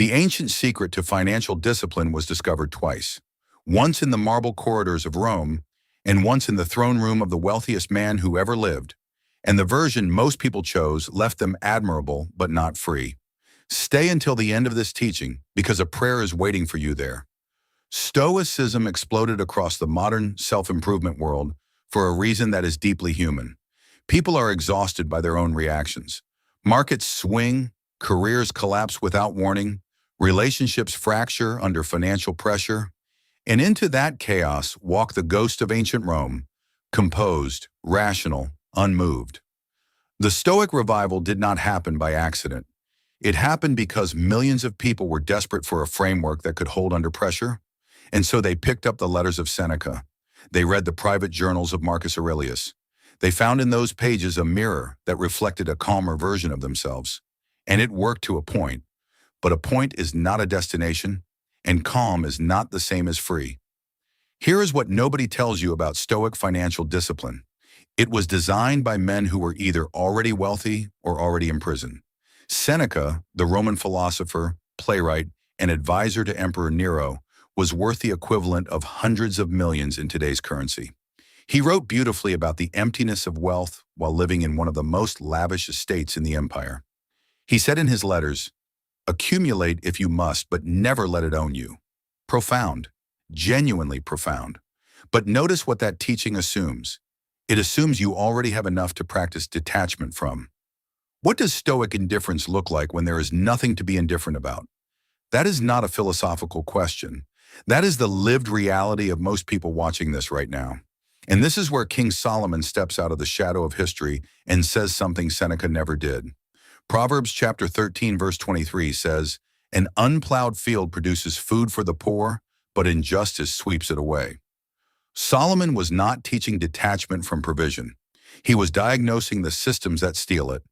The ancient secret to financial discipline was discovered twice, once in the marble corridors of Rome and once in the throne room of the wealthiest man who ever lived, and the version most people chose left them admirable but not free. Stay until the end of this teaching because a prayer is waiting for you there. Stoicism exploded across the modern self-improvement world for a reason that is deeply human. People are exhausted by their own reactions. Markets swing, careers collapse without warning, relationships fracture under financial pressure, and into that chaos walk the ghost of ancient Rome, composed, rational, unmoved. The Stoic revival did not happen by accident. It happened because millions of people were desperate for a framework that could hold under pressure, and so they picked up the letters of Seneca. They read the private journals of Marcus Aurelius. They found in those pages a mirror that reflected a calmer version of themselves. And it worked to a point. But a point is not a destination, and calm is not the same as free. Here is what nobody tells you about Stoic financial discipline. It was designed by men who were either already wealthy or already in prison. Seneca, the Roman philosopher, playwright, and advisor to Emperor Nero, was worth the equivalent of hundreds of millions in today's currency. He wrote beautifully about the emptiness of wealth while living in one of the most lavish estates in the empire. He said in his letters, "Accumulate if you must, but never let it own you." Profound, genuinely profound. But notice what that teaching assumes. It assumes you already have enough to practice detachment from. What does Stoic indifference look like when there is nothing to be indifferent about? That is not a philosophical question. That is the lived reality of most people watching this right now. And this is where King Solomon steps out of the shadow of history and says something Seneca never did. Proverbs chapter 13 verse 23 says, "An unplowed field produces food for the poor, but injustice sweeps it away." Solomon was not teaching detachment from provision. He was diagnosing the systems that steal it.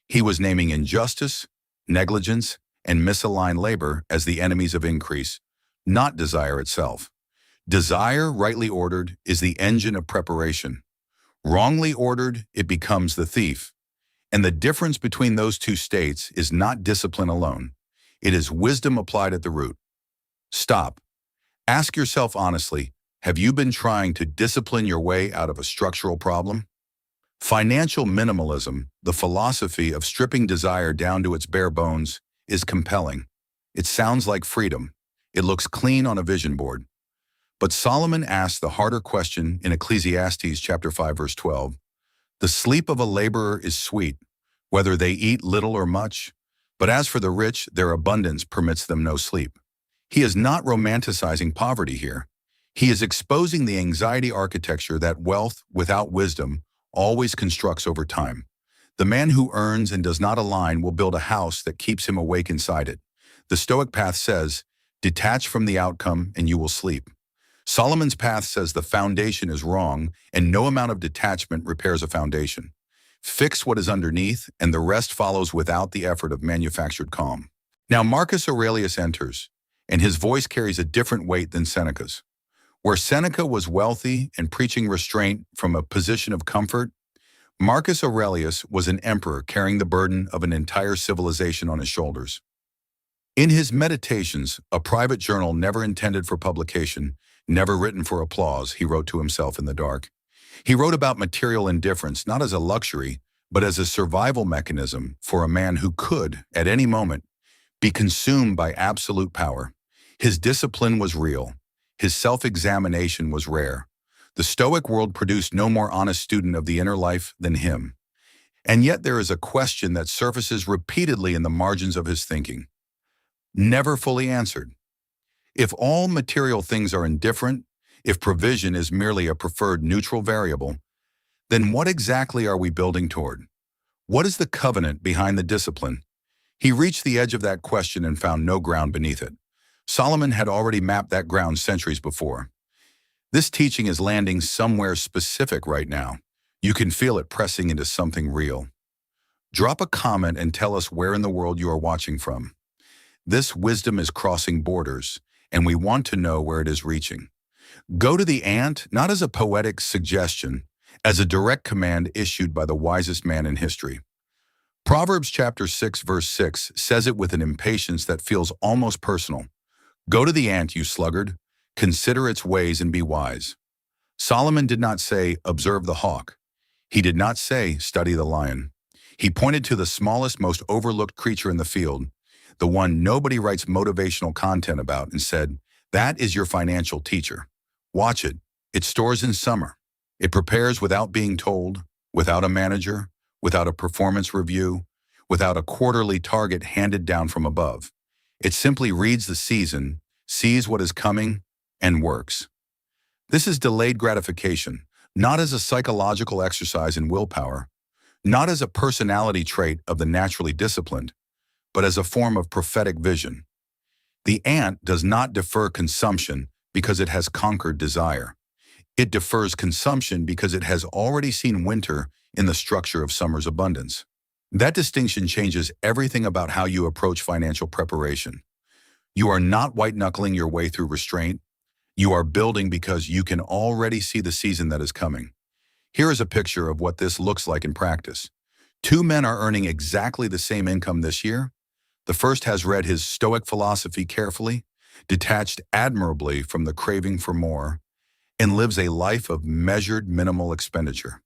He was naming injustice, negligence, and misaligned labor as the enemies of increase, not desire itself. Desire, rightly ordered, is the engine of preparation. Wrongly ordered, it becomes the thief. And the difference between those two states is not discipline alone. It is wisdom applied at the root. Stop. Ask yourself honestly, have you been trying to discipline your way out of a structural problem? Financial minimalism, the philosophy of stripping desire down to its bare bones, is compelling. It sounds like freedom. It looks clean on a vision board. But Solomon asks the harder question in Ecclesiastes chapter 5 verse 12. The sleep of a laborer is sweet, whether they eat little or much, but as for the rich, their abundance permits them no sleep. He is not romanticizing poverty here. He is exposing the anxiety architecture that wealth without wisdom always constructs over time. The man who earns and does not align will build a house that keeps him awake inside it. The Stoic path says, detach from the outcome and you will sleep. Solomon's path says the foundation is wrong and no amount of detachment repairs a foundation. Fix what is underneath and the rest follows without the effort of manufactured calm. Now Marcus Aurelius enters, and his voice carries a different weight than Seneca's. Where Seneca was wealthy and preaching restraint from a position of comfort, Marcus Aurelius was an emperor carrying the burden of an entire civilization on his shoulders. In his Meditations, a private journal never intended for publication, never written for applause, he wrote to himself in the dark. He wrote about material indifference not as a luxury, but as a survival mechanism for a man who could, at any moment, be consumed by absolute power. His discipline was real. His self-examination was rare. The Stoic world produced no more honest student of the inner life than him. And yet there is a question that surfaces repeatedly in the margins of his thinking, never fully answered. If all material things are indifferent, if provision is merely a preferred neutral variable, then what exactly are we building toward? What is the covenant behind the discipline? He reached the edge of that question and found no ground beneath it. Solomon had already mapped that ground centuries before. This teaching is landing somewhere specific right now. You can feel it pressing into something real. Drop a comment and tell us where in the world you are watching from. This wisdom is crossing borders, and we want to know where it is reaching. Go to the ant not as a poetic suggestion, as a direct command issued by the wisest man in history. Proverbs chapter 6 verse 6 says it with an impatience that feels almost personal. Go to the ant, you sluggard. Consider its ways and be wise. Solomon did not say, observe the hawk. He did not say, study the lion. He pointed to the smallest, most overlooked creature in the field, the one nobody writes motivational content about, and said, that is your financial teacher. Watch it. It stores in summer. It prepares without being told, without a manager, without a performance review, without a quarterly target handed down from above. It simply reads the season, sees what is coming, and works. This is delayed gratification, not as a psychological exercise in willpower, not as a personality trait of the naturally disciplined, but as a form of prophetic vision. The ant does not defer consumption because it has conquered desire. It defers consumption because it has already seen winter in the structure of summer's abundance. That distinction changes everything about how you approach financial preparation. You are not white-knuckling your way through restraint. You are building because you can already see the season that is coming. Here is a picture of what this looks like in practice. Two men are earning exactly the same income this year. The first has read his Stoic philosophy carefully, detached admirably from the craving for more, and lives a life of measured minimal expenditure.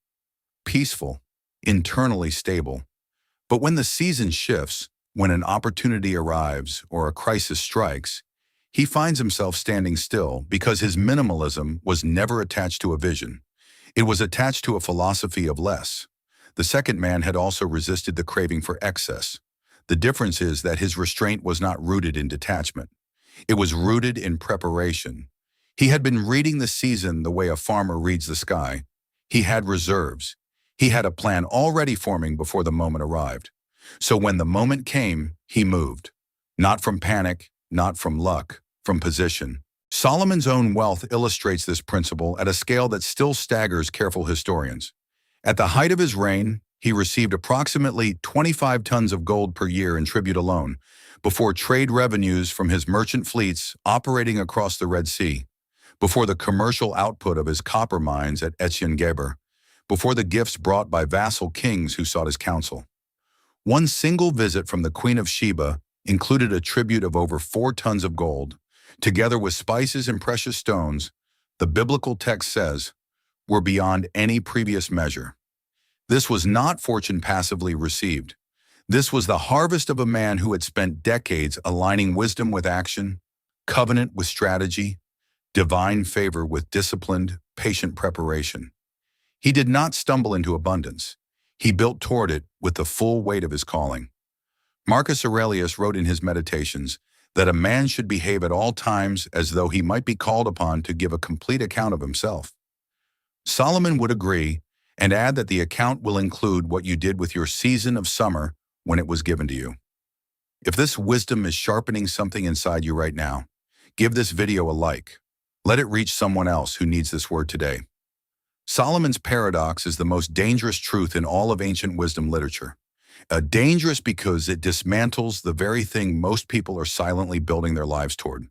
Peaceful, internally stable. But when the season shifts, when an opportunity arrives or a crisis strikes, he finds himself standing still because his minimalism was never attached to a vision. It was attached to a philosophy of less. The second man had also resisted the craving for excess. The difference is that his restraint was not rooted in detachment. It was rooted in preparation. He had been reading the season the way a farmer reads the sky. He had reserves. He had a plan already forming before the moment arrived. So when the moment came, he moved. Not from panic, not from luck, from position. Solomon's own wealth illustrates this principle at a scale that still staggers careful historians. At the height of his reign, he received approximately 25 tons of gold per year in tribute alone, before trade revenues from his merchant fleets operating across the Red Sea, before the commercial output of his copper mines at Geber, before the gifts brought by vassal kings who sought his counsel. One single visit from the Queen of Sheba included a tribute of over 4 tons of gold, together with spices and precious stones, the biblical text says, were beyond any previous measure. This was not fortune passively received. This was the harvest of a man who had spent decades aligning wisdom with action, covenant with strategy, divine favor with disciplined, patient preparation. He did not stumble into abundance. He built toward it with the full weight of his calling. Marcus Aurelius wrote in his Meditations that a man should behave at all times as though he might be called upon to give a complete account of himself. Solomon would agree and add that the account will include what you did with your season of summer when it was given to you. If this wisdom is sharpening something inside you right now, give this video a like. Let it reach someone else who needs this word today. Solomon's paradox is the most dangerous truth in all of ancient wisdom literature. Dangerous because it dismantles the very thing most people are silently building their lives toward.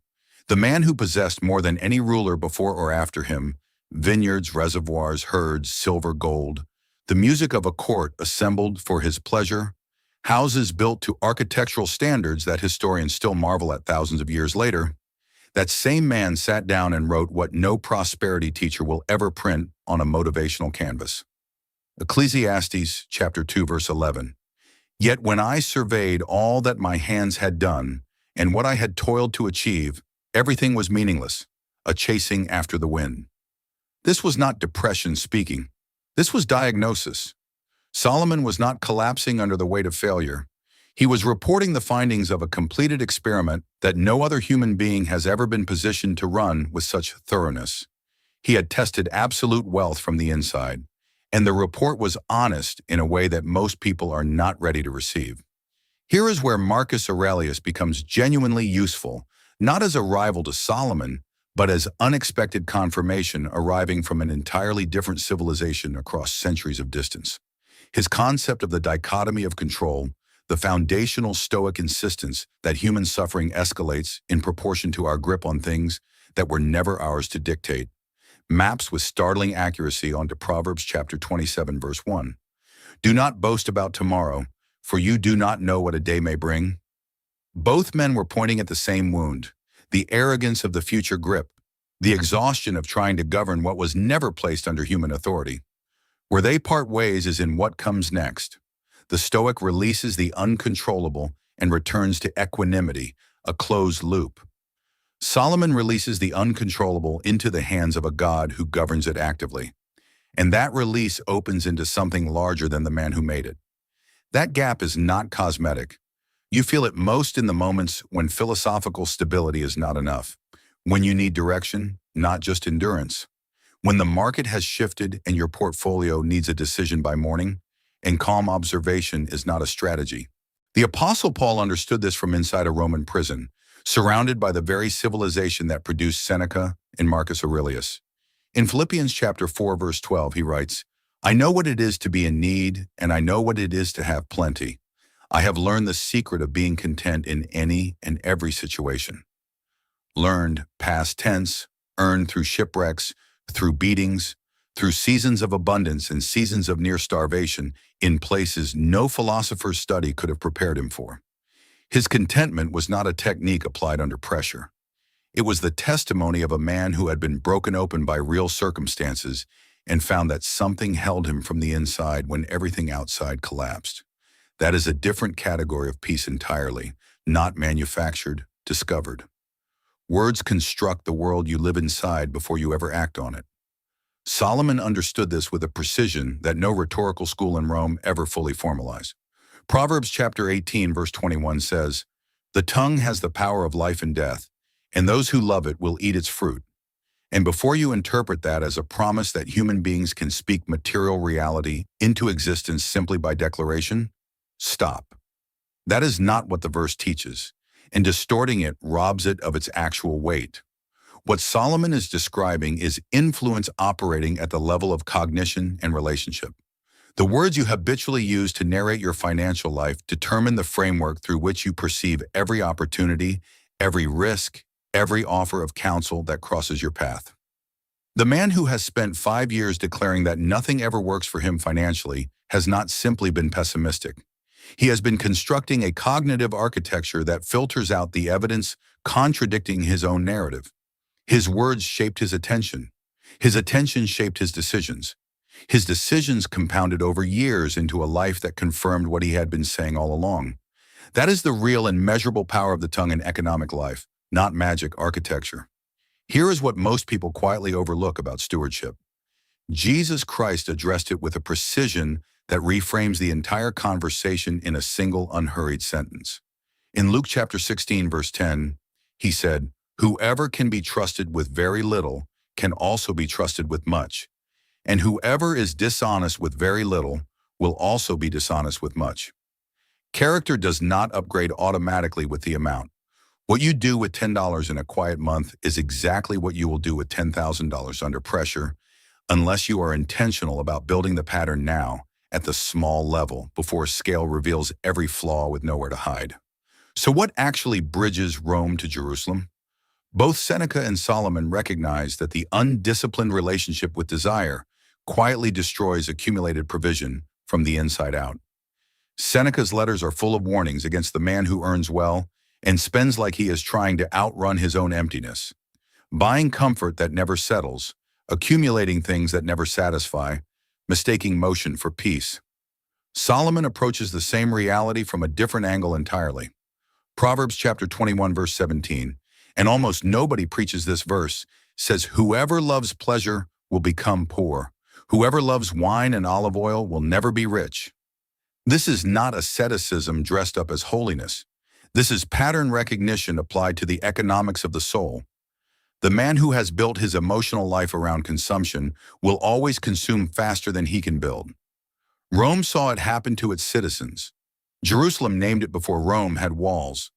The man who possessed more than any ruler before or after him, vineyards, reservoirs, herds, silver, gold, the music of a court assembled for his pleasure, houses built to architectural standards that historians still marvel at thousands of years later, that same man sat down and wrote what no prosperity teacher will ever print on a motivational canvas. Ecclesiastes chapter 2 verse 11. Yet when I surveyed all that my hands had done and what I had toiled to achieve, everything was meaningless, a chasing after the wind. This was not depression speaking. This was diagnosis. Solomon was not collapsing under the weight of failure. He was reporting the findings of a completed experiment that no other human being has ever been positioned to run with such thoroughness. He had tested absolute wealth from the inside, and the report was honest in a way that most people are not ready to receive. Here is where Marcus Aurelius becomes genuinely useful, not as a rival to Solomon, but as unexpected confirmation arriving from an entirely different civilization across centuries of distance. His concept of the dichotomy of control, the foundational Stoic insistence that human suffering escalates in proportion to our grip on things that were never ours to dictate, maps with startling accuracy onto Proverbs chapter 27 verse 1. Do not boast about tomorrow, for you do not know what a day may bring? Both men were pointing at the same wound, the arrogance of the future grip, the exhaustion of trying to govern what was never placed under human authority. Where they part ways is in what comes next. The Stoic releases the uncontrollable and returns to equanimity, a closed loop. Solomon releases the uncontrollable into the hands of a God who governs it actively. And that release opens into something larger than the man who made it. That gap is not cosmetic. You feel it most in the moments when philosophical stability is not enough, when you need direction, not just endurance, when the market has shifted and your portfolio needs a decision by morning, and calm observation is not a strategy. The Apostle Paul understood this from inside a Roman prison, surrounded by the very civilization that produced Seneca and Marcus Aurelius. In Philippians chapter 4, verse 12, he writes, "I know what it is to be in need, and I know what it is to have plenty. I have learned the secret of being content in any and every situation." Learned, past tense, earned through shipwrecks, through beatings, through seasons of abundance and seasons of near starvation, in places no philosopher's study could have prepared him for. His contentment was not a technique applied under pressure. It was the testimony of a man who had been broken open by real circumstances and found that something held him from the inside when everything outside collapsed. That is a different category of peace entirely, not manufactured, discovered. Words construct the world you live inside before you ever act on it. Solomon understood this with a precision that no rhetorical school in Rome ever fully formalized. Proverbs chapter 18, verse 21 says, "The tongue has the power of life and death, and those who love it will eat its fruit." And before you interpret that as a promise that human beings can speak material reality into existence simply by declaration, stop. That is not what the verse teaches, and distorting it robs it of its actual weight. What Solomon is describing is influence operating at the level of cognition and relationship. The words you habitually use to narrate your financial life determine the framework through which you perceive every opportunity, every risk, every offer of counsel that crosses your path. The man who has spent 5 years declaring that nothing ever works for him financially has not simply been pessimistic. He has been constructing a cognitive architecture that filters out the evidence contradicting his own narrative. His words shaped his attention. His attention shaped his decisions. His decisions compounded over years into a life that confirmed what he had been saying all along. That is the real and measurable power of the tongue in economic life, not magic architecture. Here is what most people quietly overlook about stewardship. Jesus Christ addressed it with a precision that reframes the entire conversation in a single unhurried sentence. In Luke chapter 16, verse 10, he said, "Whoever can be trusted with very little can also be trusted with much. And whoever is dishonest with very little will also be dishonest with much." Character does not upgrade automatically with the amount. What you do with $10 in a quiet month is exactly what you will do with $10,000 under pressure, unless you are intentional about building the pattern now at the small level before scale reveals every flaw with nowhere to hide. So what actually bridges Rome to Jerusalem? Both Seneca and Solomon recognize that the undisciplined relationship with desire quietly destroys accumulated provision from the inside out. Seneca's letters are full of warnings against the man who earns well and spends like he is trying to outrun his own emptiness. Buying comfort that never settles, accumulating things that never satisfy, mistaking motion for peace. Solomon approaches the same reality from a different angle entirely. Proverbs chapter 21, verse 17, and almost nobody preaches this verse, says, "Whoever loves pleasure will become poor. Whoever loves wine and olive oil will never be rich." This is not asceticism dressed up as holiness. This is pattern recognition applied to the economics of the soul. The man who has built his emotional life around consumption will always consume faster than he can build. Rome saw it happen to its citizens. Jerusalem named it before Rome had walls.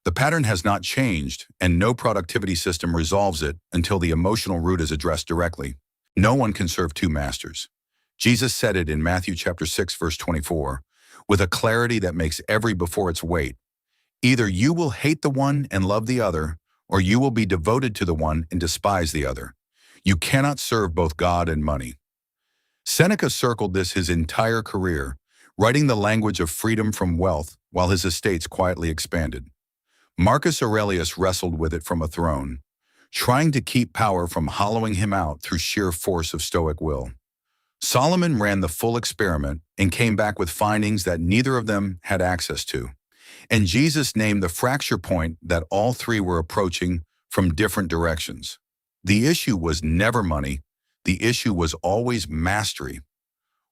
The pattern has not changed, and no productivity system resolves it until the emotional root is addressed directly. No one can serve two masters. Jesus said it in Matthew chapter 6, verse 24, with a clarity that makes every before its weight. Either you will hate the one and love the other, or you will be devoted to the one and despise the other. You cannot serve both God and money. Seneca circled this his entire career, writing the language of freedom from wealth while his estates quietly expanded. Marcus Aurelius wrestled with it from a throne, trying to keep power from hollowing him out through sheer force of Stoic will. Solomon ran the full experiment and came back with findings that neither of them had access to. And Jesus named the fracture point that all three were approaching from different directions. The issue was never money. The issue was always mastery.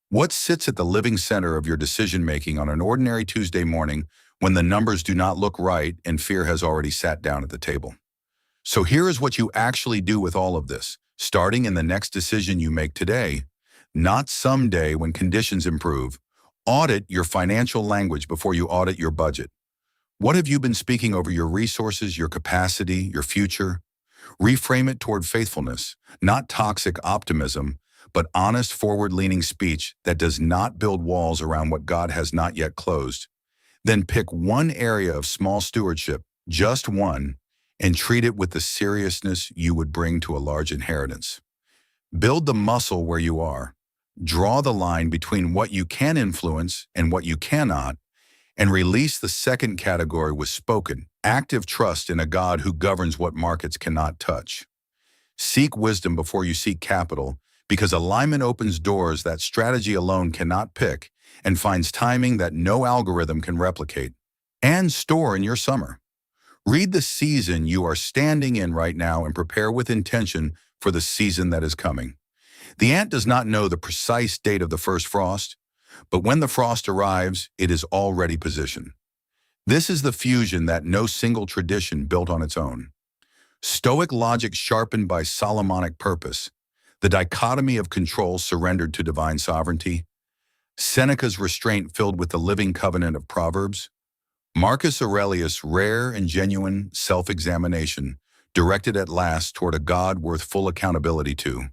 What sits at the living center of your decision-making on an ordinary Tuesday morning when the numbers do not look right and fear has already sat down at the table? So here is what you actually do with all of this, starting in the next decision you make today, not someday when conditions improve. Audit your financial language before you audit your budget. What have you been speaking over your resources, your capacity, your future? Reframe it toward faithfulness, not toxic optimism, but honest, forward-leaning speech that does not build walls around what God has not yet closed. Then pick one area of small stewardship, just one, and treat it with the seriousness you would bring to a large inheritance. Build the muscle where you are. Draw the line between what you can influence and what you cannot, and release the second category with spoken, active trust in a God who governs what markets cannot touch. Seek wisdom before you seek capital, because alignment opens doors that strategy alone cannot pick and finds timing that no algorithm can replicate. And store in your summer. Read the season you are standing in right now and prepare with intention for the season that is coming. The ant does not know the precise date of the first frost, but when the frost arrives, it is already positioned. This is the fusion that no single tradition built on its own. Stoic logic sharpened by Solomonic purpose, the dichotomy of control surrendered to divine sovereignty, Seneca's restraint filled with the living covenant of Proverbs, Marcus Aurelius' rare and genuine self-examination directed at last toward a God worth full accountability to.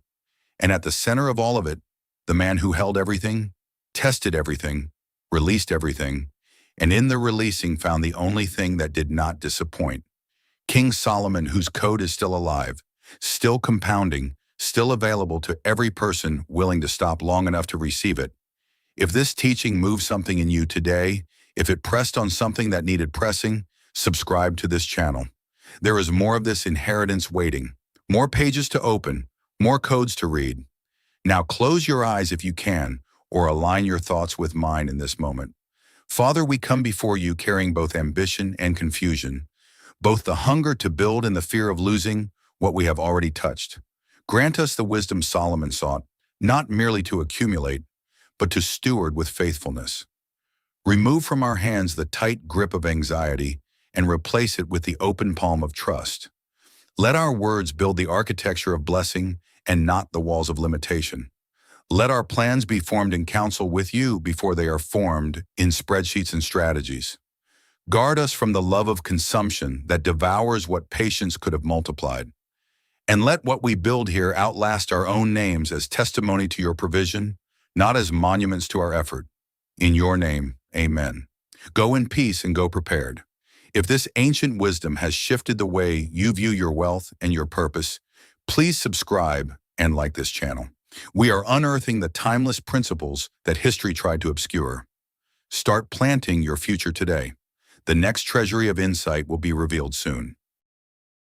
And at the center of all of it, the man who held everything, tested everything, released everything, and in the releasing found the only thing that did not disappoint. King Solomon, whose code is still alive, still compounding, still available to every person willing to stop long enough to receive it. If this teaching moved something in you today, if it pressed on something that needed pressing, subscribe to this channel. There is more of this inheritance waiting, more pages to open, more codes to read. Now close your eyes if you can, or align your thoughts with mine in this moment. Father, we come before you carrying both ambition and confusion, both the hunger to build and the fear of losing what we have already touched. Grant us the wisdom Solomon sought, not merely to accumulate, but to steward with faithfulness. Remove from our hands the tight grip of anxiety and replace it with the open palm of trust. Let our words build the architecture of blessing and not the walls of limitation. Let our plans be formed in counsel with you before they are formed in spreadsheets and strategies. Guard us from the love of consumption that devours what patience could have multiplied. And let what we build here outlast our own names as testimony to your provision, not as monuments to our effort. In your name, amen. Go in peace and go prepared. If this ancient wisdom has shifted the way you view your wealth and your purpose, please subscribe and like this channel. We are unearthing the timeless principles that history tried to obscure. Start planting your future today. The next treasury of insight will be revealed soon.